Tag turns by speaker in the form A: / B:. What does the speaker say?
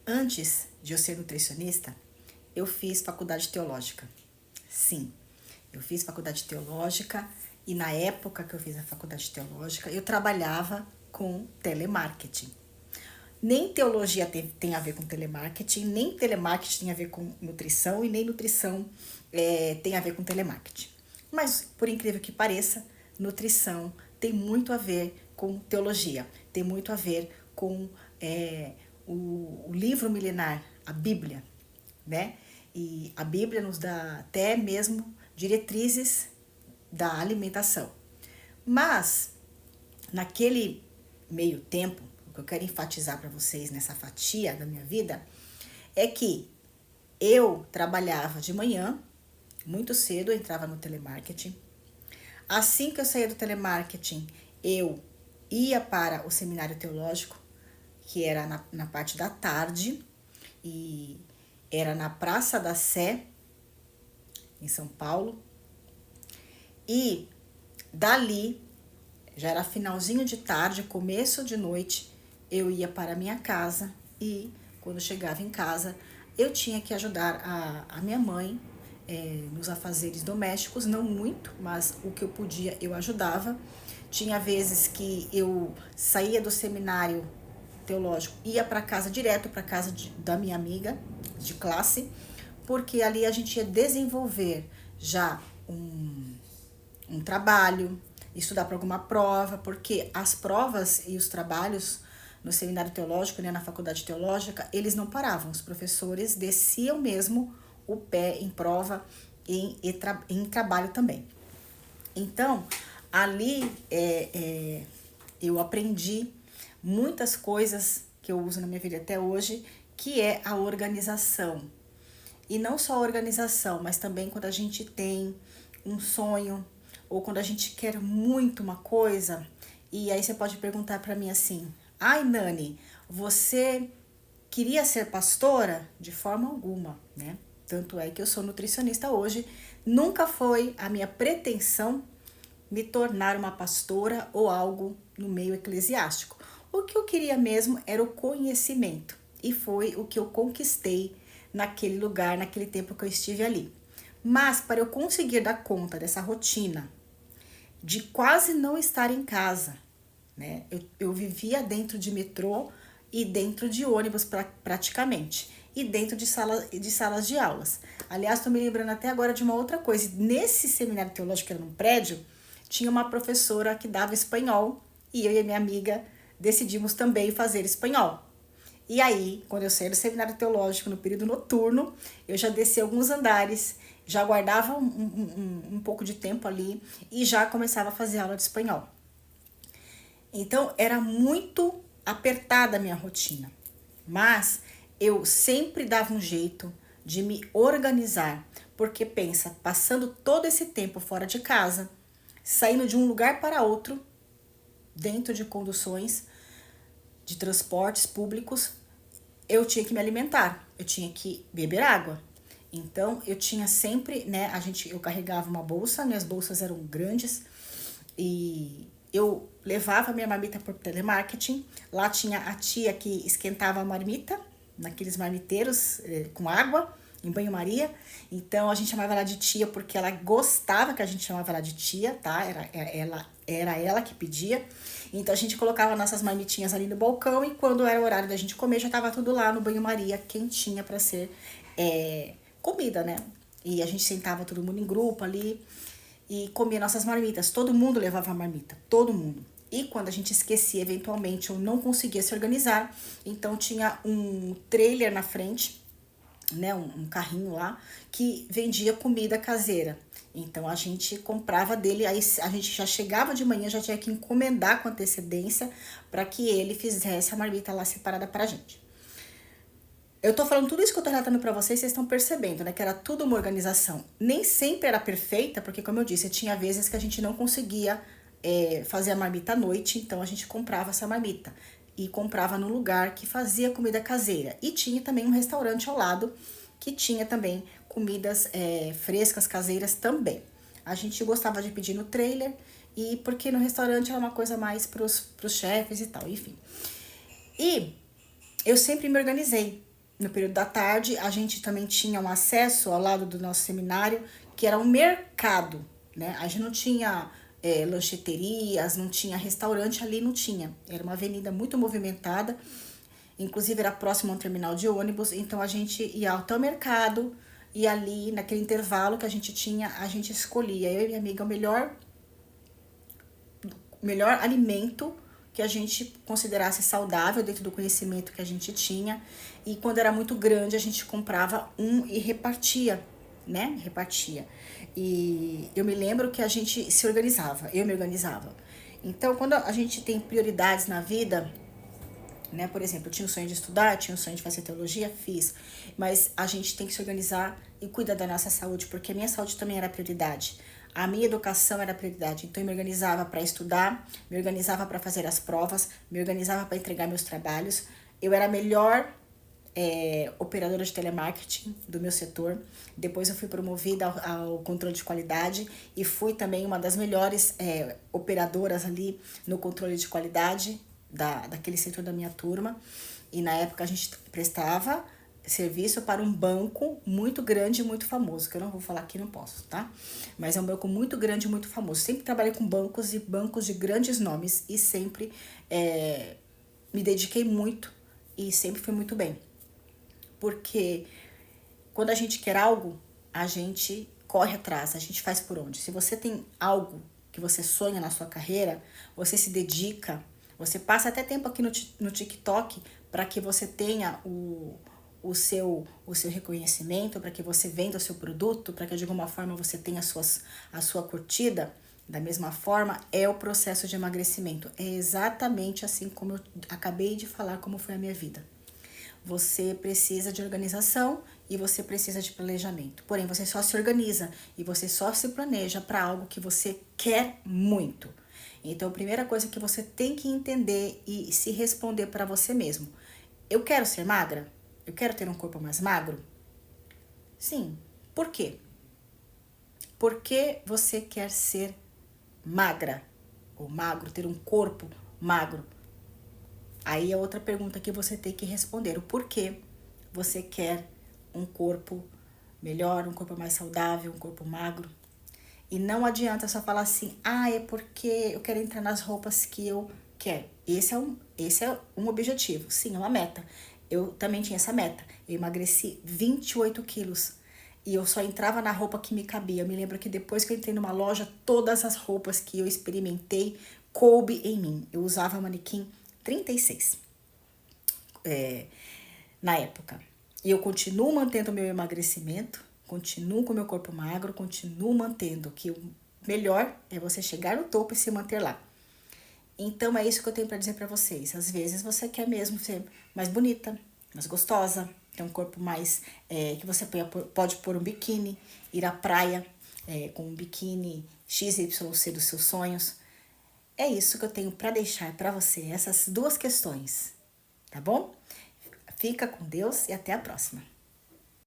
A: Antes de eu ser nutricionista, eu fiz faculdade teológica. Sim, eu fiz faculdade teológica e na época que eu fiz a faculdade teológica, eu trabalhava com telemarketing. Nem teologia tem a ver com telemarketing, nem telemarketing tem a ver com nutrição e nem nutrição tem a ver com telemarketing. Mas, por incrível que pareça, nutrição tem muito a ver com teologia, tem muito a ver com o livro milenar, a Bíblia, né? E a Bíblia nos dá até mesmo diretrizes da alimentação. Mas, naquele meio tempo, o que eu quero enfatizar para vocês nessa fatia da minha vida é que eu trabalhava de manhã, muito cedo, eu entrava no telemarketing. Assim que eu saía do telemarketing, eu ia para o seminário teológico, que era na parte da tarde, e era na Praça da Sé, em São Paulo. E dali, já era finalzinho de tarde, começo de noite, eu ia para a minha casa e quando chegava em casa, eu tinha que ajudar a minha mãe nos afazeres domésticos, não muito, mas o que eu podia eu ajudava. Tinha vezes que eu saía do seminário teológico, ia para casa direto para casa da minha amiga de classe, porque ali a gente ia desenvolver já um trabalho, estudar para alguma prova, porque as provas e os trabalhos no seminário teológico, né, na faculdade teológica, eles não paravam, os professores desciam mesmo o pé em prova e em trabalho também. Então, ali eu aprendi muitas coisas que eu uso na minha vida até hoje, que é a organização. E não só a organização, mas também quando a gente tem um sonho, ou quando a gente quer muito uma coisa, e aí você pode perguntar para mim assim: ai, Nani, você queria ser pastora? De forma alguma, né? Tanto é que eu sou nutricionista hoje. Nunca foi a minha pretensão me tornar uma pastora ou algo no meio eclesiástico. O que eu queria mesmo era o conhecimento. E foi o que eu conquistei naquele lugar, naquele tempo que eu estive ali. Mas para eu conseguir dar conta dessa rotina, de quase não estar em casa, né? Eu vivia dentro de metrô e dentro de ônibus praticamente, e dentro de salas de aulas. Aliás, estou me lembrando até agora de uma outra coisa. Nesse seminário teológico, que era num prédio, tinha uma professora que dava espanhol, e eu e a minha amiga decidimos também fazer espanhol. E aí, quando eu saí do seminário teológico no período noturno, eu já desci alguns andares, já guardava um pouco de tempo ali e já começava a fazer aula de espanhol. Então, era muito apertada a minha rotina, mas eu sempre dava um jeito de me organizar, porque pensa, passando todo esse tempo fora de casa, saindo de um lugar para outro, dentro de conduções de transportes públicos, eu tinha que me alimentar, eu tinha que beber água. Então, eu tinha sempre, né, eu carregava uma bolsa, minhas bolsas eram grandes, e eu levava minha marmita por telemarketing. Lá tinha a tia que esquentava a marmita, naqueles marmiteiros com água, em banho-maria. Então, a gente chamava ela de tia porque ela gostava que a gente chamava ela de tia, tá? Era ela que pedia. Então, a gente colocava nossas marmitinhas ali no balcão e quando era o horário da gente comer, já tava tudo lá no banho-maria, quentinha para ser comida, né? E a gente sentava todo mundo em grupo ali e comia nossas marmitas. Todo mundo levava a marmita, todo mundo. E quando a gente esquecia, eventualmente, ou não conseguia se organizar, então tinha um trailer na frente, né, um carrinho lá, que vendia comida caseira. Então a gente comprava dele, aí a gente já chegava de manhã, já tinha que encomendar com antecedência para que ele fizesse a marmita lá separada pra gente. Eu tô falando tudo isso que eu tô relatando pra vocês estão percebendo, né? Que era tudo uma organização. Nem sempre era perfeita, porque como eu disse, tinha vezes que a gente não conseguia fazer a marmita à noite, então a gente comprava essa marmita. E comprava no lugar que fazia comida caseira. E tinha também um restaurante ao lado, que tinha também comidas frescas, caseiras também. A gente gostava de pedir no trailer, e porque no restaurante era uma coisa mais pros chefes e tal, enfim. E eu sempre me organizei. no período da tarde, a gente também tinha um acesso ao lado do nosso seminário, que era um mercado, né? A gente não tinha lancheterias, não tinha restaurante ali, não tinha. Era uma avenida muito movimentada, inclusive era próximo a um terminal de ônibus, então a gente ia até o mercado e ali, naquele intervalo que a gente tinha, a gente escolhia, eu e minha amiga, o melhor alimento que a gente considerasse saudável dentro do conhecimento que a gente tinha. E quando era muito grande, a gente comprava um e repartia, né? Repartia. E eu me lembro que a gente se organizava, eu me organizava. Então, quando a gente tem prioridades na vida, né? Por exemplo, eu tinha o sonho de estudar, tinha o sonho de fazer teologia, fiz. Mas a gente tem que se organizar e cuidar da nossa saúde, porque a minha saúde também era prioridade. A minha educação era prioridade. Então eu me organizava para estudar, me organizava para fazer as provas, me organizava para entregar meus trabalhos. Eu era a melhor operadora de telemarketing do meu setor. Depois eu fui promovida ao controle de qualidade e fui também uma das melhores operadoras ali no controle de qualidade daquele setor da minha turma. E na época a gente prestava serviço para um banco muito grande e muito famoso, que eu não vou falar aqui, não posso, tá? Mas é um banco muito grande e muito famoso. Sempre trabalhei com bancos e bancos de grandes nomes e sempre me dediquei muito e sempre fui muito bem. Porque quando a gente quer algo, a gente corre atrás, a gente faz por onde. Se você tem algo que você sonha na sua carreira, você se dedica, você passa até tempo aqui no TikTok para que você tenha o seu reconhecimento, para que você venda o seu produto, para que de alguma forma você tenha a sua curtida. Da mesma forma, é o processo de emagrecimento. É exatamente assim como eu acabei de falar, como foi a minha vida. Você precisa de organização e você precisa de planejamento. Porém, você só se organiza e você só se planeja para algo que você quer muito. Então, a primeira coisa que você tem que entender e se responder para você mesmo. Eu quero ser magra? Eu quero ter um corpo mais magro? Sim. Por quê? Por que você quer ser magra ou magro, ter um corpo magro? Aí é outra pergunta que você tem que responder. O porquê você quer um corpo melhor, um corpo mais saudável, um corpo magro? E não adianta só falar assim, é porque eu quero entrar nas roupas que eu quero. Esse é um objetivo, sim, é uma meta. Eu também tinha essa meta. Eu emagreci 28 quilos. E eu só entrava na roupa que me cabia. Eu me lembro que depois que eu entrei numa loja, todas as roupas que eu experimentei coube em mim. Eu usava manequim 36 na época. E eu continuo mantendo o meu emagrecimento, continuo com o meu corpo magro, continuo mantendo que o melhor é você chegar no topo e se manter lá. Então é isso que eu tenho para dizer para vocês. Às vezes você quer mesmo ser mais bonita, mais gostosa, ter um corpo mais que você pode pôr um biquíni, ir à praia com um biquíni XYC dos seus sonhos. É isso que eu tenho para deixar para você, essas duas questões, tá bom? Fica com Deus e até a próxima.